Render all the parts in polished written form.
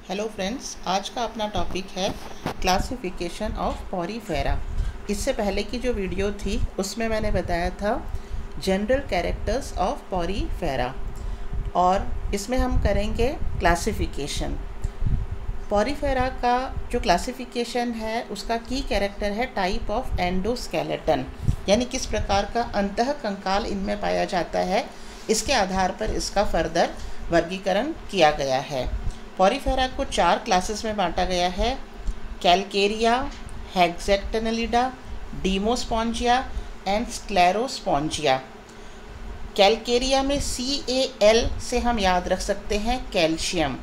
Hello friends, आज का अपना टॉपिक है क्लासिफिकेशन ऑफ पॉरीफेरा। इससे पहले की जो वीडियो थी उसमें मैंने बताया था जनरल कैरेक्टर्स ऑफ पॉरीफेरा, और इसमें हम करेंगे क्लासिफिकेशन। पॉरीफेरा का जो क्लासिफिकेशन है उसका की कैरेक्टर है टाइप ऑफ एंडोस्केलेटन, यानी किस प्रकार का अंतः कंकाल इनमें पाया जाता है, इसके आधार पर इसका फर्दर वर्गीकरण किया गया है। पॉरीफेरा को 4 क्लासेस में बांटा गया है: कैलकेरिया, हेक्सेक्टनलिडा, डीमोस्पॉन्जिया एंड स्क्लेरोस्पॉन्जिया। कैलकेरिया में CAL से हम याद रख सकते हैं कैल्शियम,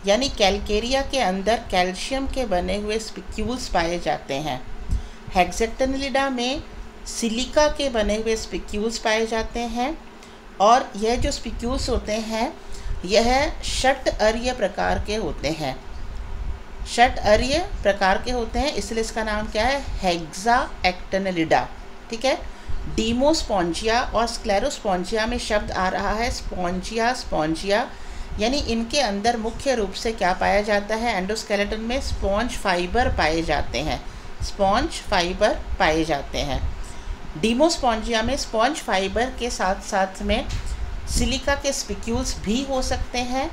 यानी कैलकेरिया के अंदर कैल्शियम के बने हुए स्पिक्यूल्स पाए जाते हैं। हेक्सेक्टनलिडा में सिलिका के बने हुए स्पिक्यूल्स पाए जाते हैं, और यह जो स्पिक्यूल्स होते हैं यह षट अर्य प्रकार के होते हैं। षट अर्य प्रकार के होते हैं, इसलिए इसका नाम क्या है, हेक्साएक्टिनलिडा। ठीक है। डीमोस्पॉन्जिया और स्क्लेरोस्पॉन्जिया में शब्द आ रहा है स्पॉन्जिया स्पॉन्जिया, यानी इनके अंदर मुख्य रूप से क्या पाया जाता है, एंडोस्केलेटन में स्पॉन्ज फाइबर पाए जाते हैं। स्पॉन्ज फाइबर पाए जाते हैं। डीमोस्पॉन्जिया में स्पॉन्ज फाइबर के साथ साथ में सिलिका के स्पिक्यूल्स भी हो सकते हैं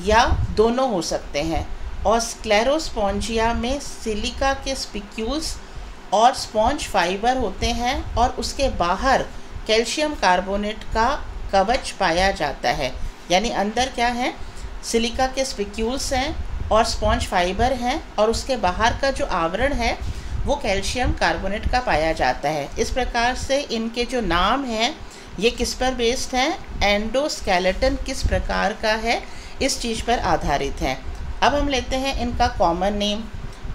या दोनों हो सकते हैं, और स्क्लेरोस्पॉन्जिया में सिलिका के स्पिक्यूल्स और स्पॉन्ज फाइबर होते हैं, और उसके बाहर कैल्शियम कार्बोनेट का कवच पाया जाता है। यानी अंदर क्या है, सिलिका के स्पिक्यूल्स हैं और स्पॉन्ज फाइबर हैं, और उसके बाहर का जो आवरण है वो कैल्शियम कार्बोनेट का पाया जाता है। इस प्रकार से इनके जो नाम हैं ये किस पर बेस्ड हैं, एंडोस्केलेटन किस प्रकार का है इस चीज़ पर आधारित है। अब हम लेते हैं इनका कॉमन नेम।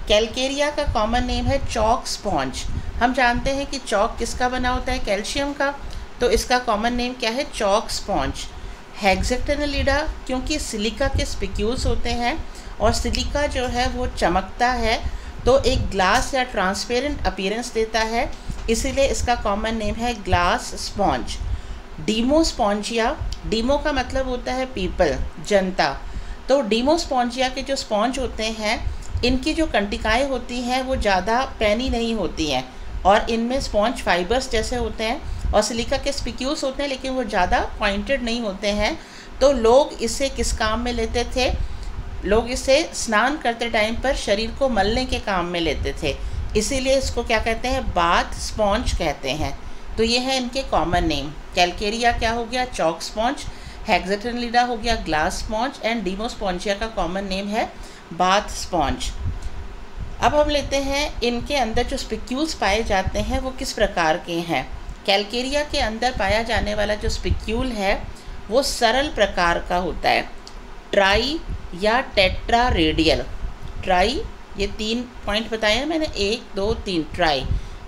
कैलकेरिया का कॉमन नेम है चॉक स्पॉन्ज। हम जानते हैं कि चॉक किसका बना होता है, कैल्शियम का, तो इसका कॉमन नेम क्या है, चॉक स्पॉन्ज। हेक्सेक्टिनलिडा क्योंकि सिलिका के स्पिक्यूल्स होते हैं और सिलिका जो है वो चमकता है तो एक ग्लास या ट्रांसपेरेंट अपीयरेंस देता है, इसीलिए इसका कॉमन नेम है ग्लास स्पॉन्ज। डीमोस्पॉन्जिया, डीमो का मतलब होता है पीपल, जनता, तो डीमोस्पॉन्जिया के जो स्पॉन्ज होते हैं इनकी जो कंटिकाएँ होती हैं वो ज़्यादा पैनी नहीं होती हैं, और इनमें स्पॉन्ज फाइबर्स जैसे होते हैं, और सिलिका के स्पिक्यूल्स होते हैं लेकिन वो ज़्यादा पॉइंटेड नहीं होते हैं। तो लोग इसे किस काम में लेते थे, लोग इसे स्नान करते टाइम पर शरीर को मलने के काम में लेते थे, इसीलिए इसको क्या कहते हैं, बाथ स्पॉन्ज कहते हैं। तो ये है इनके कॉमन नेम। कैलकेरिया क्या हो गया, चॉक स्पॉन्ज, हेक्सेक्टिनलिडा हो गया ग्लास स्पॉन्ज, एंड डीमोस्पॉन्जिया का कॉमन नेम है बाथ स्पॉन्ज। अब हम लेते हैं इनके अंदर जो स्पिक्यूल्स पाए जाते हैं वो किस प्रकार के हैं। कैलकेरिया के अंदर पाया जाने वाला जो स्पिक्यूल है वो सरल प्रकार का होता है, ट्राई या टेट्रा रेडियल। ट्राई, ये 3 पॉइंट बताए हैं मैंने, 1 2 3, ट्राई।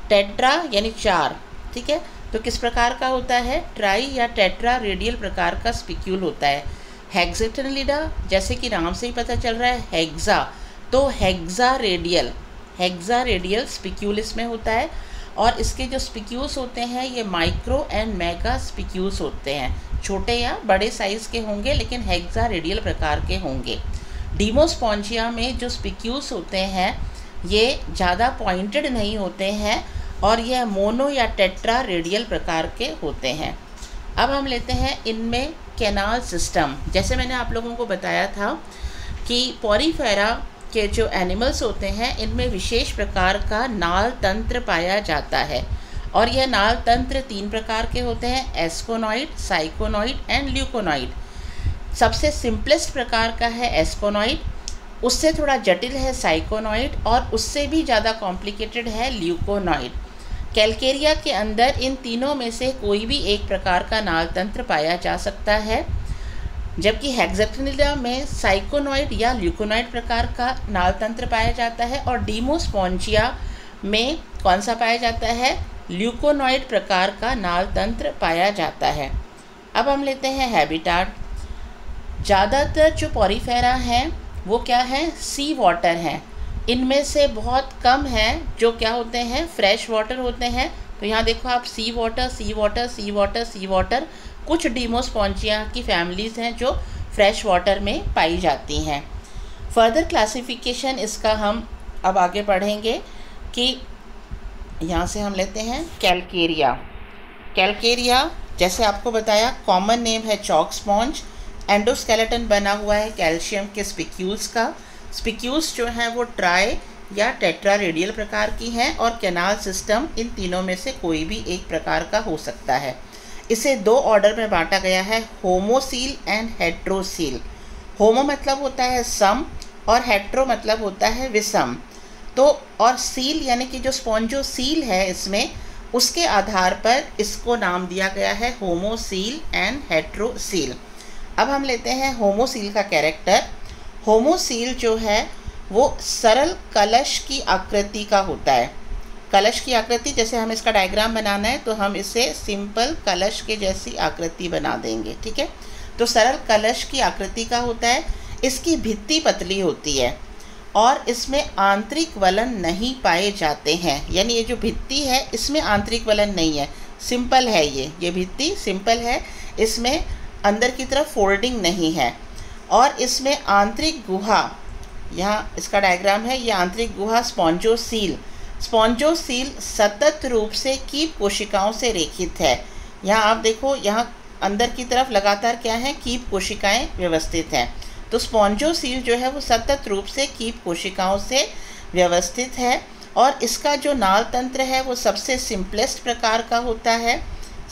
टेट्रा यानी 4, ठीक है। तो किस प्रकार का होता है, ट्राई या टेट्रा रेडियल प्रकार का स्पिक्यूल होता है। हेक्सेक्टिनलिडा जैसे कि नाम से ही पता चल रहा है हेक्सा, तो हेक्सा रेडियल स्पिक्यूल इसमें होता है, और इसके जो स्पिक्यूल्स होते हैं ये माइक्रो एंड मेगा स्पिक्यूल्स होते हैं, छोटे या बड़े साइज़ के होंगे लेकिन हेक्सा रेडियल प्रकार के होंगे। डीमोस्पॉन्जिया में जो स्पिक्यूल्स होते हैं ये ज़्यादा पॉइंटेड नहीं होते हैं, और यह मोनो या टेट्रा रेडियल प्रकार के होते हैं। अब हम लेते हैं इनमें कैनाल सिस्टम। जैसे मैंने आप लोगों को बताया था कि पॉरीफेरा के जो एनिमल्स होते हैं इनमें विशेष प्रकार का नाल तंत्र पाया जाता है, और यह नाल तंत्र 3 प्रकार के होते हैं, एस्कोनॉइड, साइकोनॉइड एंड ल्यूकोनॉइड। सबसे सिंपलेस्ट प्रकार का है एस्कोनॉइड, उससे थोड़ा जटिल है साइकोनॉइड, और उससे भी ज़्यादा कॉम्प्लिकेटेड है ल्यूकोनॉइड। कैलकेरिया के अंदर इन तीनों में से कोई भी एक प्रकार का नाल तंत्र पाया जा सकता है, जबकि हेक्सेक्टिनलिडा में साइकोनॉइड या ल्यूकोनॉइड प्रकार का नाल तंत्र पाया जाता है, और डीमोस्पॉन्जिया में कौन सा पाया जाता है, ल्यूकोनॉइड प्रकार का नाल तंत्र पाया जाता है। अब हम लेते हैं हैबिटाट। ज़्यादातर जो पॉरीफेरा हैं वो क्या है, सी वाटर हैं। इनमें से बहुत कम हैं जो क्या होते हैं, फ्रेश वाटर होते हैं। तो यहाँ देखो आप, सी वाटर सी वाटर सी वाटर सी वाटर। कुछ डीमोस्पॉन्जिया की फैमिलीज़ हैं जो फ्रेश वाटर में पाई जाती हैं। फर्दर क्लासिफिकेशन इसका हम अब आगे पढ़ेंगे कि यहाँ से हम लेते हैं कैलकेरिया। कैलकेरिया जैसे आपको बताया कॉमन नेम है चॉक स्पॉन्ज। एंडोस्केलेटन बना हुआ है कैल्शियम के स्पिक्यूल्स का। स्पिक्यूल्स जो हैं वो ट्राई या टेट्रा रेडियल प्रकार की हैं और कैनाल सिस्टम इन तीनों में से कोई भी एक प्रकार का हो सकता है। इसे दो ऑर्डर में बांटा गया है, होमोसील एंड हेट्रोसील। होमो मतलब होता है सम और हेट्रो मतलब होता है विषम। तो और सील यानी कि जो स्पॉन्जोसील है इसमें, उसके आधार पर इसको नाम दिया गया है होमोसील एंड हेट्रोसील। अब हम लेते हैं होमोसील का कैरेक्टर। होमोसील जो है वो सरल कलश की आकृति का होता है। कलश की आकृति, जैसे हम इसका डायग्राम बनाना है तो हम इसे सिंपल कलश के जैसी आकृति बना देंगे, ठीक है। तो सरल कलश की आकृति का होता है। इसकी भित्ति पतली होती है और इसमें आंतरिक वलन नहीं पाए जाते हैं। यानी ये जो भित्ति है इसमें आंतरिक वलन नहीं है, सिंपल है ये भित्ति सिंपल है, इसमें अंदर की तरफ फोल्डिंग नहीं है। और इसमें आंतरिक गुहा, यहाँ इसका डायग्राम है, ये आंतरिक गुहा स्पॉन्जोसील। स्पॉन्जोसील सतत रूप से कीप कोशिकाओं से रेखित है। यहाँ आप देखो, यहाँ अंदर की तरफ लगातार क्या है, कीप कोशिकाएं व्यवस्थित हैं। तो स्पॉन्जोसील जो है वो सतत रूप से कीप कोशिकाओं से व्यवस्थित है। और इसका जो नाल तंत्र है वो सबसे सिंपलेस्ट प्रकार का होता है।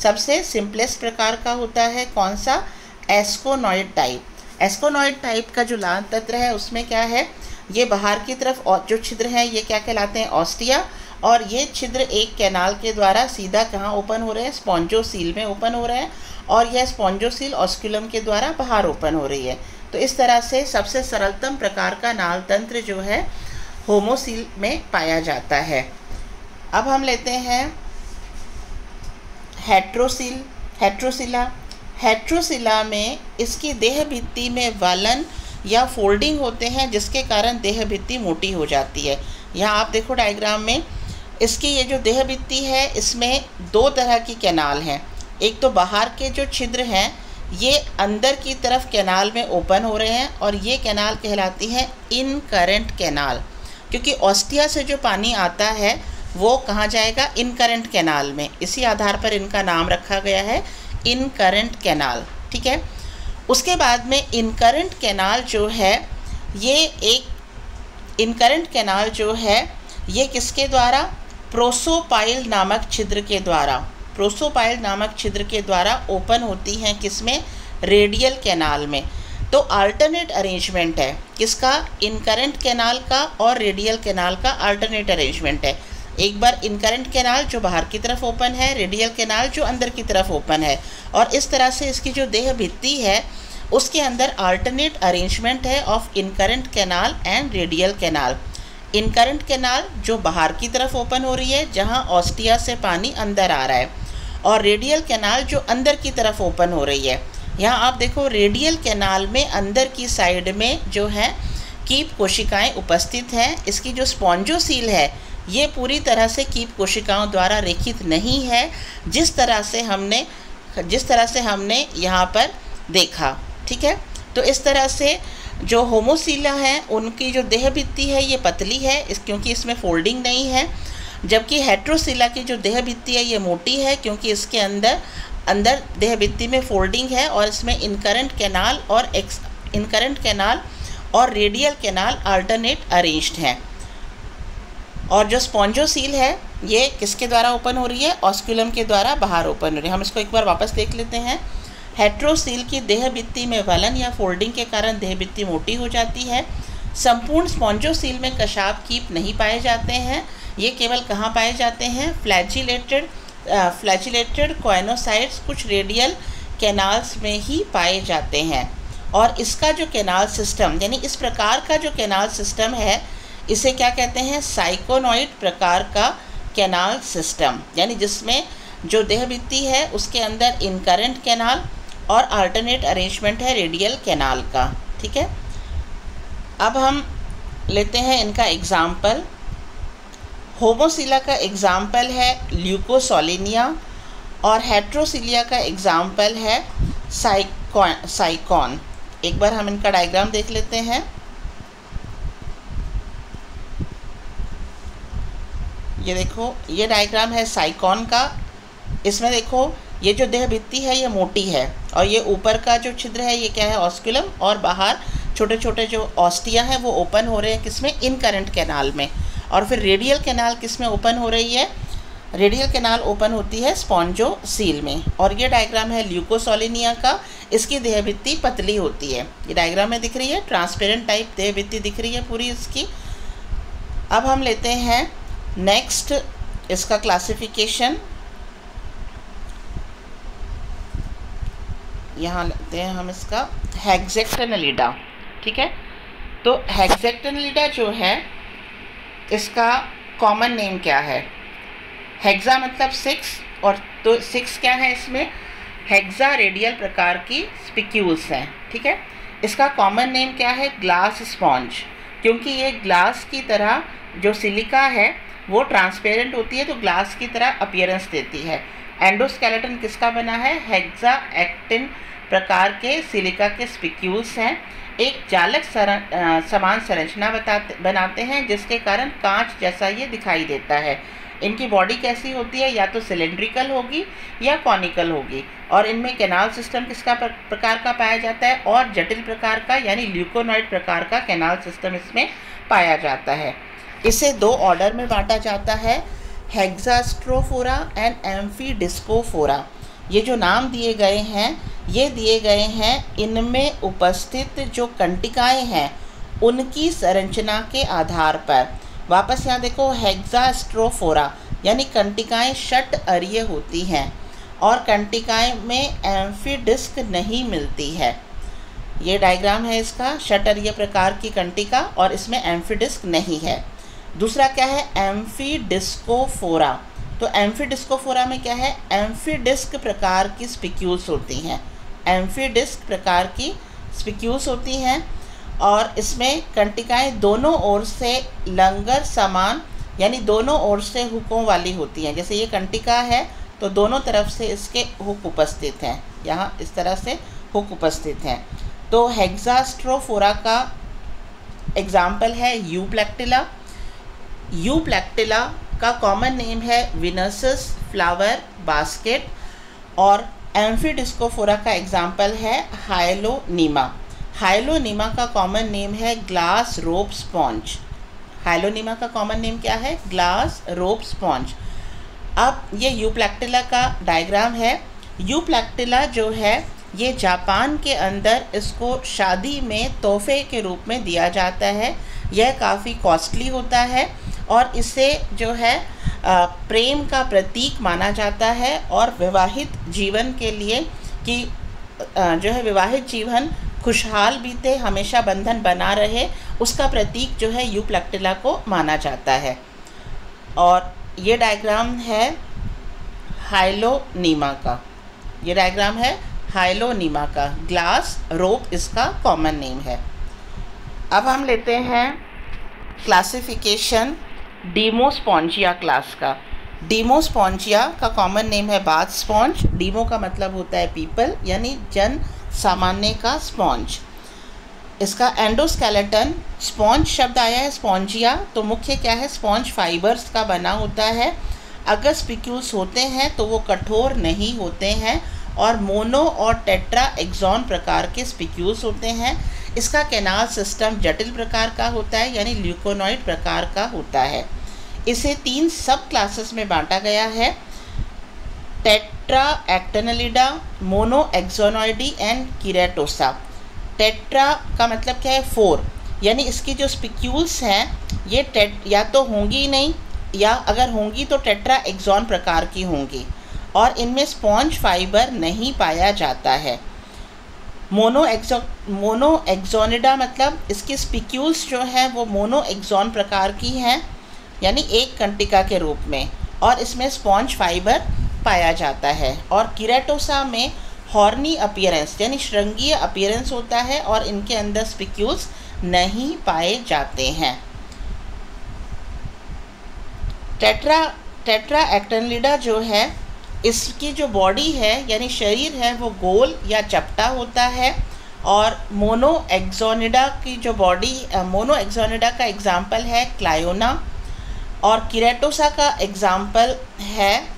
सबसे सिंपलेस्ट प्रकार का होता है कौन सा, एस्कोनॉइड टाइप। एस्कोनॉइड टाइप का जो नाल तंत्र है उसमें क्या है, ये बाहर की तरफ और जो छिद्र हैं ये क्या कहलाते हैं, ऑस्टिया। और ये छिद्र एक कैनाल के द्वारा सीधा कहाँ ओपन हो रहे हैं, स्पॉन्जोसील में ओपन हो रहे हैं। और यह स्पॉन्जोसील ऑस्क्यूलम के द्वारा बाहर ओपन हो रही है। तो इस तरह से सबसे सरलतम प्रकार का नाल तंत्र जो है होमोसील में पाया जाता है। अब हम लेते हैं हेट्रोसिला। हेट्रोसिला में इसकी देह भित्ति में वलन या फोल्डिंग होते हैं, जिसके कारण देह भित्ति मोटी हो जाती है। यहाँ आप देखो डायग्राम में, इसकी ये जो देह भित्ति है इसमें दो तरह की कैनाल हैं। एक तो बाहर के जो छिद्र हैं ये अंदर की तरफ कैनाल में ओपन हो रहे हैं और ये कैनाल कहलाती है इनकरेंट कैनाल, क्योंकि ऑस्टिया से जो पानी आता है वो कहाँ जाएगा, इनकरेंट कैनाल में। इसी आधार पर इनका नाम रखा गया है इनकरेंट कैनाल, ठीक है। उसके बाद में इनकरेंट कैनाल जो है ये किसके द्वारा, प्रोसोपाइल नामक छिद्र के द्वारा, प्रोसोपाइल नामक छिद्र के द्वारा ओपन होती हैं। किसमें, रेडियल कैनाल में। तो अल्टरनेट अरेंजमेंट है किसका, इनकरेंट कैनाल का और रेडियल कैनाल का अल्टरनेट अरेंजमेंट है। एक बार इनकरेंट कैनाल जो बाहर की तरफ ओपन है, रेडियल कैनाल जो अंदर की तरफ ओपन है। और इस तरह से इसकी जो देह भित्ति है उसके अंदर अल्टरनेट अरेंजमेंट है of incurrent canal and radial canal. Incurrent canal जो बाहर की तरफ ओपन हो रही है जहां ऑस्टिया से पानी अंदर आ रहा है, और रेडियल कैनाल जो अंदर की तरफ ओपन हो रही है। यहाँ आप देखो रेडियल कैनाल में अंदर की साइड में जो है कीप कोशिकाएं उपस्थित हैं। इसकी जो स्पॉन्जोसील है ये पूरी तरह से कीप कोशिकाओं द्वारा रेखित नहीं है, जिस तरह से हमने यहाँ पर देखा, ठीक है। तो इस तरह से जो होमोसीला हैं उनकी जो देह भित्ति है ये पतली है क्योंकि इसमें फोल्डिंग नहीं है, जबकि हेट्रोसिला की जो देह भित्ति है ये मोटी है क्योंकि इसके अंदर देह भित्ति में फोल्डिंग है और इसमें इनकरेंट कैनाल और रेडियल कैनाल अल्टरनेट अरेंज्ड हैं। और जो स्पॉन्जोसील है ये किसके द्वारा ओपन हो रही है, ऑस्क्यूलम के द्वारा बाहर ओपन हो रही है। हम इसको एक बार वापस देख लेते हैं। हेट्रोसील की देह भित्ति में वलन या फोल्डिंग के कारण देह भित्ति मोटी हो जाती है। संपूर्ण स्पॉन्जोसील में कशाप कीप नहीं पाए जाते हैं, ये केवल कहाँ पाए जाते हैं, फ्लैजिलेटेड कॉइनोसाइट्स कुछ रेडियल कैनाल्स में ही पाए जाते हैं। और इसका जो कैनाल सिस्टम, यानी इस प्रकार का जो कैनाल सिस्टम है इसे क्या कहते हैं, साइकोनॉइड प्रकार का कैनाल सिस्टम, यानी जिसमें जो देह भित्ति है उसके अंदर इनकरेंट कैनाल और अल्टरनेट अरेंजमेंट है रेडियल कैनाल का, ठीक है। अब हम लेते हैं इनका एग्जाम्पल। होमोसिला का एग्जाम्पल है ल्यूकोसोलिनिया और हेट्रोसिलिया का एग्जाम्पल है साइकॉन। एक बार हम इनका डायग्राम देख लेते हैं। ये देखो, ये डायग्राम है साइकॉन का। इसमें देखो ये जो देह भित्ति है ये मोटी है, और ये ऊपर का जो छिद्र है ये क्या है, ऑस्क्यूलम, और बाहर छोटे छोटे जो ऑस्टिया है वो ओपन हो रहे हैं किसमें, इन करंट कैनाल में। और फिर रेडियल कैनाल किसमें ओपन हो रही है, रेडियल कैनाल ओपन होती है स्पॉन्जोसील में। और ये डायग्राम है ल्यूकोसोलिनिया का। इसकी देह भित्ति पतली होती है, ये डायग्राम में दिख रही है, ट्रांसपेरेंट टाइप देह भित्ति दिख रही है पूरी इसकी। अब हम लेते हैं नेक्स्ट इसका क्लासिफिकेशन। यहाँ लेते हैं हम इसका हेक्सेक्टेनेलिडा, ठीक है। तो हेक्सेक्टेनेलिडा जो है इसका कॉमन नेम क्या है, हेक्सा मतलब 6, और तो 6 क्या है इसमें, हेक्सा रेडियल प्रकार की स्पिक्यूल्स हैं, ठीक है। इसका कॉमन नेम क्या है, ग्लास स्पॉन्ज, क्योंकि ये ग्लास की तरह जो सिलिका है वो ट्रांसपेरेंट होती है तो ग्लास की तरह अपीयरेंस देती है। एंडोस्केलेटन किसका बना है, हेक्सा एक्टिन प्रकार के सिलिका के स्पिक्यूल्स हैं। एक जालक समान संरचना बनाते हैं जिसके कारण कांच जैसा ये दिखाई देता है। इनकी बॉडी कैसी होती है, या तो सिलेंड्रिकल होगी या कॉनिकल होगी। और इनमें कैनाल सिस्टम किसका प्रकार का पाया जाता है, और जटिल प्रकार का यानी ल्यूकोनॉइड प्रकार का कैनाल सिस्टम इसमें पाया जाता है। इसे 2 ऑर्डर में बांटा जाता है, हेक्सास्ट्रोफोरा एंड एम्फीडिस्कोफोरा। ये जो नाम दिए गए हैं ये दिए गए हैं इनमें उपस्थित जो कंटिकाएं हैं उनकी संरचना के आधार पर। वापस यहाँ देखो, हेक्सास्ट्रोफोरा यानी कंटिकाएं षट अरीय होती हैं, और कंटिकाएं में एम्फीडिस्क नहीं मिलती है। ये डायग्राम है इसका, षट अरीय प्रकार की कंटिका, और इसमें एम्फीडिस्क नहीं है। दूसरा क्या है, एम्फीडिस्कोफोरा। तो एम्फीडिस्कोफोरा में क्या है, एम्फीडिस्क प्रकार की स्पिक्यूल्स होती हैं, एम्फीडिस्क प्रकार की स्पिक्यूल्स होती हैं, और इसमें कंटिकाएं दोनों ओर से लंगर समान यानी दोनों ओर से हुकों वाली होती हैं। जैसे ये कंटिका है तो दोनों तरफ से इसके हुक उपस्थित हैं, यहाँ इस तरह से हुक उपस्थित हैं। तो हेक्सास्ट्रोफोरा का एग्जाम्पल है यूप्लेक्टिला। यूप्लेक्टिला का कॉमन नेम है विनसस फ्लावर बास्केट, और एम्फीडिस्कोफोरा का एग्जाम्पल है हाइलोनीमा। हाइलोनीमा का कॉमन नेम है ग्लास रोप स्पॉन्ज। हाइलोनीमा का कॉमन नेम क्या है, ग्लास रोप स्पॉन्ज। अब ये यूप्लेक्टिला का डायग्राम है। यूप्लेक्टिला जो है ये जापान के अंदर इसको शादी में तोहफे के रूप में दिया जाता है। यह काफ़ी कॉस्टली होता है और इसे जो है प्रेम का प्रतीक माना जाता है, और विवाहित जीवन के लिए कि जो है विवाहित जीवन खुशहाल बीते, हमेशा बंधन बना रहे, उसका प्रतीक जो है यूप्लेक्टिला को माना जाता है। और ये डायग्राम है हाइलोनीमा का, ये डायग्राम है हाइलोनीमा का, ग्लास रोप इसका कॉमन नेम है। अब हम लेते हैं क्लासिफिकेशन डीमोस्पॉन्जिया क्लास का। डीमोस्पॉन्जिया का कॉमन नेम है बाथ स्पॉन्ज। डीमो का मतलब होता है पीपल यानी जन सामान्य का स्पॉन्ज। इसका एंडोस्केलेटन, स्पॉन्ज शब्द आया है स्पॉन्जिया, तो मुख्य क्या है, स्पॉन्ज फाइबर्स का बना होता है। अगर स्पिक्यूल्स होते हैं तो वो कठोर नहीं होते हैं, और मोनो और टेट्रा एक्सॉन प्रकार के स्पिक्यूल्स होते हैं। इसका कैनाल सिस्टम जटिल प्रकार का होता है यानी ल्यूकोनॉइड प्रकार का होता है। इसे 3 सब क्लासेस में बांटा गया है, टेट्रा एक्टेनेलिडा, मोनो एक्सोनॉइडी एंड कीरेटोसा। टेट्रा का मतलब क्या है, 4, यानी इसकी जो स्पिक्यूल्स हैं ये या तो होंगी ही नहीं, या अगर होंगी तो टेट्रा एक्सॉन प्रकार की होंगी, और इनमें स्पॉन्ज फाइबर नहीं पाया जाता है। मोनो एक्सोनिडा मतलब इसकी स्पिक्यूल्स जो है वो मोनो एक्सॉन प्रकार की हैं यानी एक कंटिका के रूप में, और इसमें स्पॉन्ज फाइबर पाया जाता है। और कीरेटोसा में हॉर्नी अपीयरेंस यानी श्रृंगीय अपीयरेंस होता है, और इनके अंदर स्पिक्यूल्स नहीं पाए जाते हैं। टेट्रा एक्टेनेलिडा जो है इसकी जो बॉडी है यानी शरीर है वो गोल या चपटा होता है, और मोनो एक्सोनिडा की जो बॉडी, मोनो एक्सोनिडा का एग्जाम्पल है क्लायोना, और कीरेटोसा का एग्जाम्पल है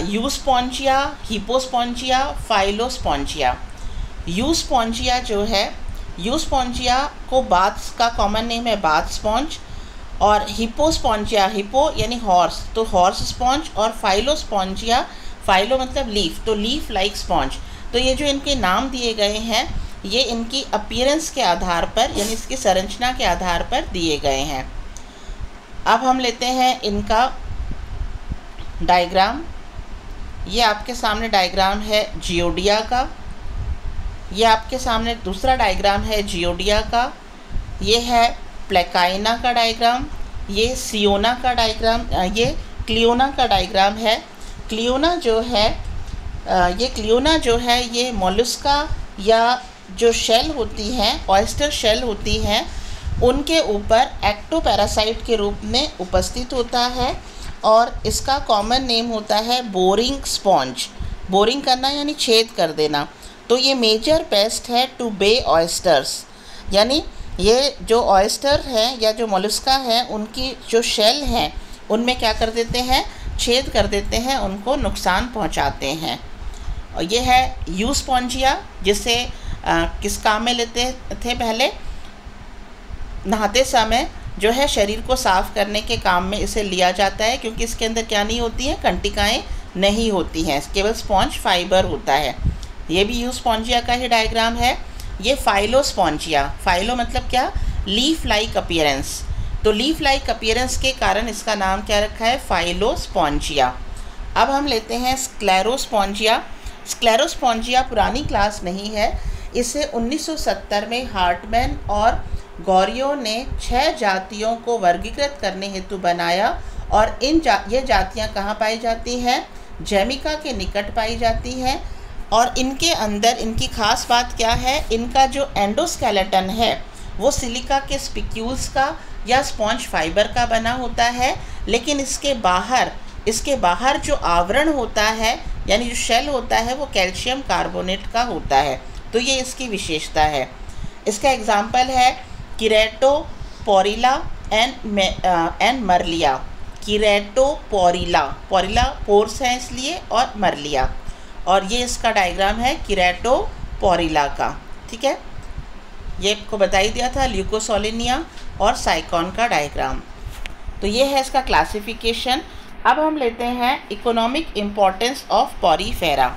यूस्पोंजिया, हिपोस्पोंजिया, फाइलोस्पोंजिया। यूस्पोंजिया जो है, यूस्पोंजिया को बाथ्स का कॉमन नेम है बाथ स्पॉन्ज, और हिपोस्पोंजिया, हिपो यानी हॉर्स, तो हॉर्स स्पॉन्ज, और फाइलोस्पोंजिया, फाइलो मतलब लीफ, तो लीफ लाइक स्पॉन्ज। तो ये जो इनके नाम दिए गए हैं ये इनकी अपीयरेंस के आधार पर यानी इसकी संरचना के आधार पर दिए गए हैं। अब हम लेते हैं इनका डायग्राम। ये आपके सामने डायग्राम है जियोडिया का, ये आपके सामने दूसरा डायग्राम है जियोडिया का, ये है प्लेकाइना का डायग्राम, ये सियोना का डायग्राम, ये क्लियोना का डायग्राम है। क्लियोना जो है ये मोलस्का या जो शेल होती हैं, ऑयस्टर शेल होती हैं, उनके ऊपर एक्टोपैरासाइट के रूप में उपस्थित होता है और इसका कॉमन नेम होता है बोरिंग स्पॉन्ज। बोरिंग करना यानी छेद कर देना। तो ये मेजर पेस्ट है टू बे ऑयस्टर्स, यानी ये जो ऑयस्टर हैं या जो मोलस्का हैं उनकी जो शेल हैं उनमें क्या कर देते हैं, छेद कर देते हैं, उनको नुकसान पहुंचाते हैं। और ये है यूस्पोंजिया, जिसे किस काम में लेते थे पहले, नहाते समय जो है शरीर को साफ़ करने के काम में इसे लिया जाता है, क्योंकि इसके अंदर क्या नहीं होती हैं, कंटिकाएँ नहीं होती हैं, केवल स्पॉन्ज फाइबर होता है। ये भी यूस्पोंजिया का ही डायग्राम है। ये फाइलोस्पोंजिया, फाइलो मतलब क्या, लीफ लाइक अपीयरेंस, तो लीफ लाइक अपीयरेंस के कारण इसका नाम क्या रखा है, फाइलोस्पोंजिया। अब हम लेते हैं स्क्लेरोस्पोंजिया। स्क्लेरोस्पोंजिया पुरानी क्लास नहीं है, इसे 1970 में हार्टमैन और गौरियो ने 6 जातियों को वर्गीकृत करने हेतु बनाया, और ये जातियां कहाँ पाई जाती हैं, जैमिका के निकट पाई जाती हैं। और इनके अंदर इनकी खास बात क्या है, इनका जो एंडोस्केलेटन है वो सिलिका के स्पिक्यूल्स का या स्पॉन्ज फाइबर का बना होता है, लेकिन इसके बाहर जो आवरण होता है यानी जो शेल होता है वो कैल्शियम कार्बोनेट का होता है। तो ये इसकी विशेषता है। इसका एग्जाम्पल है कीरेटोपोरिला एंड मरलिया। कीरेटोपोरिला, पोरिला पोर्स है इसलिए, और मरलिया, और ये इसका डायग्राम है कीरेटोपोरिला का। ठीक है, ये आपको बता ही दिया था, ल्यूकोसोलिनिया और साइकॉन का डायग्राम। तो ये है इसका क्लासिफिकेशन। अब हम लेते हैं economic importance of Porifera.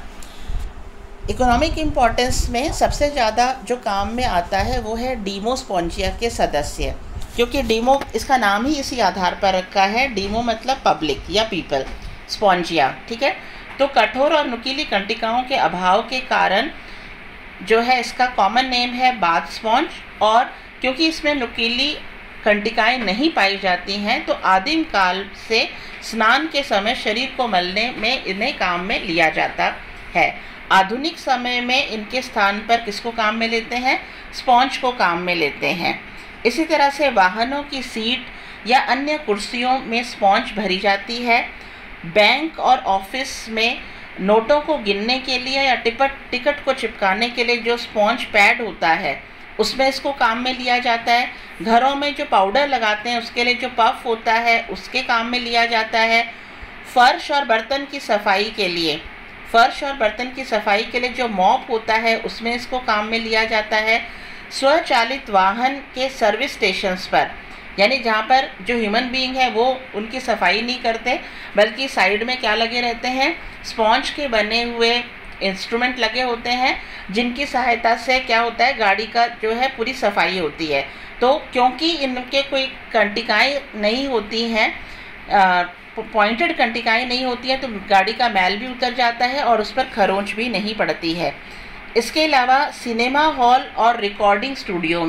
Economic importance में सबसे ज़्यादा जो काम में आता है वो है डीमोस्पोंजिया के सदस्य, क्योंकि डीमो इसका नाम ही इसी आधार पर रखा है, डीमो मतलब पब्लिक या पीपल, स्पोंजिया। ठीक है, तो कठोर और नुकीली कंटिकाओं के अभाव के कारण जो है इसका कॉमन नेम है बाथ स्पॉन्ज, और क्योंकि इसमें नुकीली कंटिकाएं नहीं पाई जाती हैं तो आदिम काल से स्नान के समय शरीर को मलने में इन्हें काम में लिया जाता है। आधुनिक समय में इनके स्थान पर किसको काम में लेते हैं, स्पॉन्ज को काम में लेते हैं। इसी तरह से वाहनों की सीट या अन्य कुर्सियों में स्पॉन्ज भरी जाती है। बैंक और ऑफिस में नोटों को गिनने के लिए या टिकट को चिपकाने के लिए जो स्पॉन्ज पैड होता है उसमें इसको काम में लिया जाता है। घरों में जो पाउडर लगाते हैं उसके लिए जो पफ होता है उसके काम में लिया जाता है। फर्श और बर्तन की सफाई के लिए जो मॉप होता है उसमें इसको काम में लिया जाता है। स्वचालित वाहन के सर्विस स्टेशंस पर, यानी जहाँ पर जो ह्यूमन बीइंग है वो उनकी सफाई नहीं करते, बल्कि साइड में क्या लगे रहते हैं, स्पॉन्ज के बने हुए इंस्ट्रूमेंट लगे होते हैं, जिनकी सहायता से क्या होता है, गाड़ी का जो है पूरी सफाई होती है। तो क्योंकि इनके कोई कंटिकाएँ नहीं होती हैं, पॉइंटेड कंटिकाएँ नहीं होती हैं, तो गाड़ी का मैल भी उतर जाता है और उस पर खरोंच भी नहीं पड़ती है। इसके अलावा सिनेमा हॉल और रिकॉर्डिंग स्टूडियो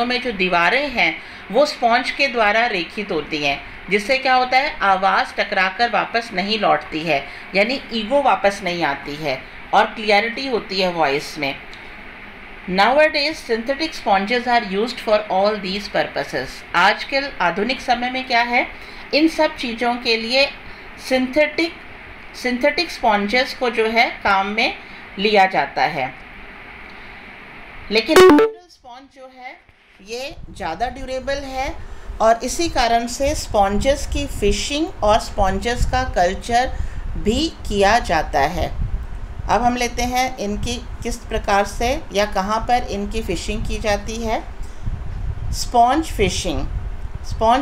में जो दीवारें हैं वो स्पॉन्ज के द्वारा रेखित होती हैं, जिससे क्या होता है, आवाज़ टकराकर वापस नहीं लौटती है, यानी ईगो वापस नहीं आती है और क्लियरिटी होती है वॉइस में। Nowadays synthetic sponges are used for all these purposes। आजकल आधुनिक समय में क्या है, इन सब चीज़ों के लिए सिंथेटिक स्पॉन्जेस को जो है काम में लिया जाता है। लेकिन नेचुरल स्पॉन्ज जो है ये ज़्यादा ड्यूरेबल है और इसी कारण से स्पॉन्जेस की फ़िशिंग और स्पॉन्जेस का कल्चर भी किया जाता है। अब हम लेते हैं इनकी किस प्रकार से या कहाँ पर इनकी फ़िशिंग की जाती है। Sponge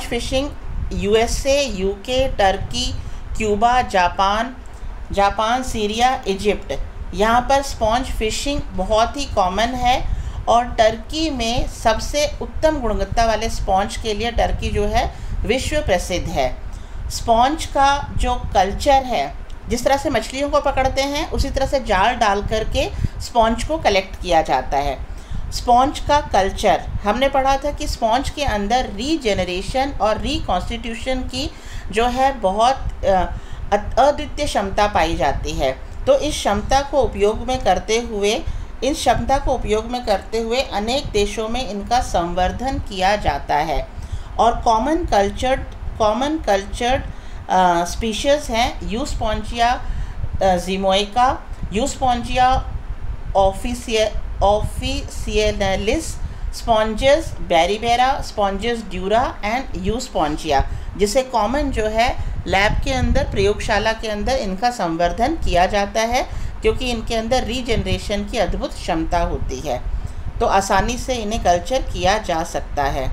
phishing USA, UK, Turkey, Cuba, Japan, Syria, Egypt, यहाँ पर स्पॉन्ज फ़िशिंग बहुत ही कॉमन है। और टर्की में सबसे उत्तम गुणवत्ता वाले स्पॉन्ज के लिए टर्की जो है विश्व प्रसिद्ध है। स्पॉन्ज का जो कल्चर है, जिस तरह से मछलियों को पकड़ते हैं उसी तरह से जाल डाल करके स्पॉन्ज को कलेक्ट किया जाता है। स्पॉन्ज का कल्चर हमने पढ़ा था कि स्पॉन्ज के अंदर रीजेनरेशन और रिकॉन्स्टिट्यूशन की जो है बहुत अद्वितीय क्षमता पाई जाती है। तो इस क्षमता को उपयोग में करते हुए अनेक देशों में इनका संवर्धन किया जाता है। और कॉमन कल्चर्ड स्पीशीज़ हैं यूस्पोंजिया ज़िमोइका, यूस्पोंजिया ऑफिसियलिस, स्पॉन्जेस बेरीबेरा, स्पॉन्जेस ड्यूरा एंड यूस्पोंजिया, जिसे कॉमन जो है लैब के अंदर, प्रयोगशाला के अंदर इनका संवर्धन किया जाता है, क्योंकि इनके अंदर रीजनरेशन की अद्भुत क्षमता होती है, तो आसानी से इन्हें कल्चर किया जा सकता है।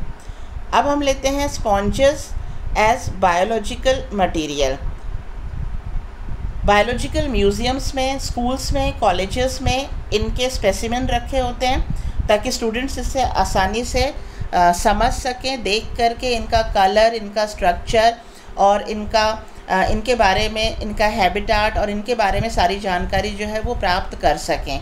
अब हम लेते हैं sponges as biological material. Biological museums में, स्कूल्स में, कॉलेजेस में इनके स्पेसिमेन रखे होते हैं ताकि स्टूडेंट्स इसे आसानी से समझ सकें, देख करके इनका कलर, इनका स्ट्रक्चर और इनके बारे में, इनका हैबिटाट और इनके बारे में सारी जानकारी जो है वो प्राप्त कर सकें।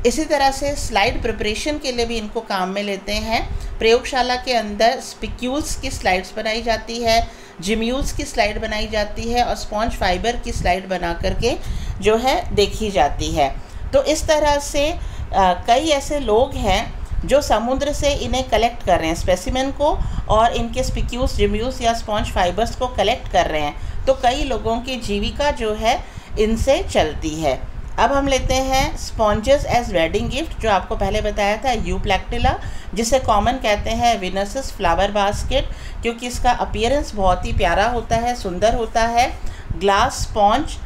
इसी तरह से स्लाइड प्रिपरेशन के लिए भी इनको काम में लेते हैं। प्रयोगशाला के अंदर स्पिक्यूल्स की स्लाइड्स बनाई जाती है, जिम्यूल्स की स्लाइड बनाई जाती है और स्पॉन्ज फाइबर की स्लाइड बना करके जो है देखी जाती है। तो इस तरह से कई ऐसे लोग हैं जो समुद्र से इन्हें कलेक्ट कर रहे हैं, स्पेसिमेन को, और इनके स्पिक्यूल्स, जिम्यूल्स या स्पॉन्ज फाइबर्स को कलेक्ट कर रहे हैं। तो कई लोगों की जीविका जो है इनसे चलती है। अब हम लेते हैं स्पॉन्जेस एज वेडिंग गिफ्ट, जो आपको पहले बताया था, यूप्लैक्टिला, जिसे कॉमन कहते हैं विनसस फ्लावर बास्केट, क्योंकि इसका अपीयरेंस बहुत ही प्यारा होता है, सुंदर होता है। ग्लास स्पॉन्ज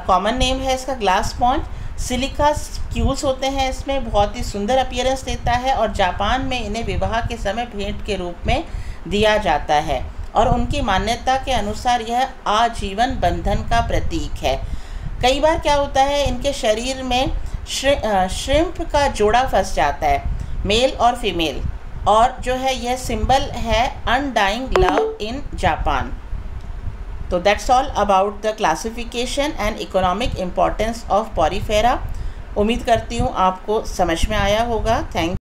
कॉमन नेम है इसका, ग्लास स्पॉन्ज। सिलिका क्यूल्स होते हैं, इसमें बहुत ही सुंदर अपीयरेंस देता है और जापान में इन्हें विवाह के समय भेंट के रूप में दिया जाता है और उनकी मान्यता के अनुसार यह आजीवन बंधन का प्रतीक है। कई बार क्या होता है, इनके शरीर में श्रिम्प का जोड़ा फंस जाता है, मेल और फीमेल, और जो है यह सिंबल है अनडाइंग लव इन जापान। तो that's all about the classification and economic importance of Porifera. उम्मीद करती हूँ आपको समझ में आया होगा। थैंक